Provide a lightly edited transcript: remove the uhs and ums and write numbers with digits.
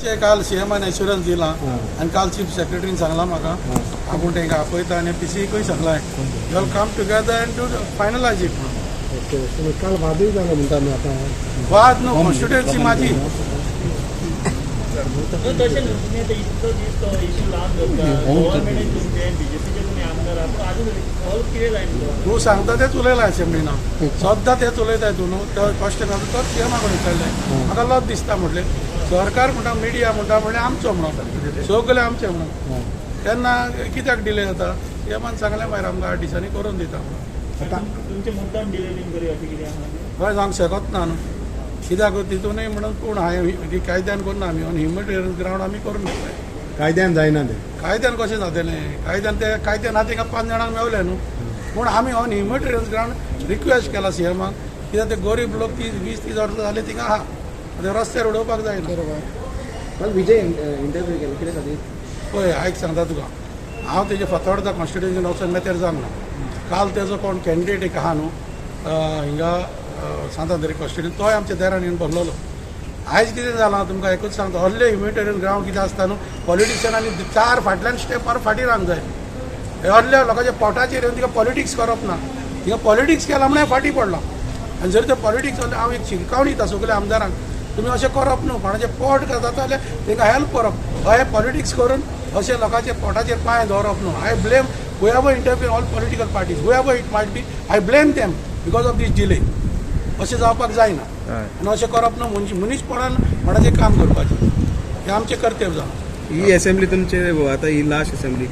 ते काल सीएमान एश्युरन्स दिला आणि काल चीफ सेक्रेटरीन सांगला म्हाका आपूण तांकां आपयता आनी पीसीकूय सांगलां you will come together and to finalise it. Okay काल वादूय जालो म्हणटा न्हू आतां. वाद न्हू कॉन्स्टिट्युएन्सी माझी. तशें न्हू तुमी आतां इतलो दीस तो इश्यू लावन दवरता गव्हर्मेंट तुमचे बीजेपीचे तुमी आमदार आहा पूण आजून सॉल्व कितें जायना तो. तूं सांगता तेच उलयला असेंब्लीना सद्दां तेच उलयताय तूं न्हू तो क्वेश्चन आसा तोच सीएमा कडेन विचारले म्हाका लज दिसता म्हटलें सरकार म्हणटा मिडिया म्हणटा म्हणलें आमचो म्हणून सगळें आमचें म्हणून तेन्ना कित्याक डिले जाता सीएमान सांगलें भायर आमकां 8 दिसांनी करून दिता म्हणून. तुमचे मुद्दाम डिले बीन करी अशें कितें आहा हय सांग शकत ना न्हू कित्याक तितूनय म्हणून पूण हांवें कायद्यान करून आमी ऑन ह्युमॅनिटेरियन ग्रावंड आमी करून घेतले. कायद्यान जायना तें. कायद्यान कशें जातलें कायद्यान ते कायद्यान आतां 5 जाणांक मेवले न्हू पूण आमी ऑन ह्युमॅनिटेरियन ग्रावंड रिक्वेस्ट केला सीएमाक कित्याक ते गरीब लोक 20-30 वर्सां जाले थिंगा आहा ते रस्त्यार उडोवपाक जायना. काल विजय इंटरव्यू केलो कितें खातीर. पळय आयक सांगता तुका हांव तेजे फातोर्डा कॉन्स्टिट्युएन्सीन वचून मेतेर जावंक ना. काल तेजो कोण कॅन्डिडेट एक आहा न्हू हिंगा सांतांदरी कॉन्स्टिट्युएन्सी तोय आमच्या देरान येवन बसलोलो. आयज कितें जालां तुमकां एकूच सांगता व्हडले ह्युमॅनिटेरियन ग्रावंड कितें आसता न्हू पॉलिटिशियनांनी 4 फाटल्यान स्टेपार फाटीं रावंक जाय. व्हडल्या लोकांच्या पोटाचेर येवन तिका पॉलिटिक्स करप ना तिका पॉलिटिक्स केला म्हणून फाटीं पडला. आनी जर ते पॉलिटिक्स जाल्यार हांव एक शिटकावणी दिता सगळ्या आमदारांक तुमी अशें करप न्हू कोणाचें पोट जाता जाल्यार तांकां हेल्प करप हय पॉलिटिक्स करून अशें लोकांच्या पोटाचेर पांय दवरप न्हू. I blame we have interview all political parties we have it might be I blame them because of this delay. अशें जावपाक जायना आनी अशें करप न्हू मनीसपणान कोणाचें काम करपाचें हें आमचें कर्तव्य जावन. ही असेंब्ली तुमचे आता ही लास्ट असेंब्ली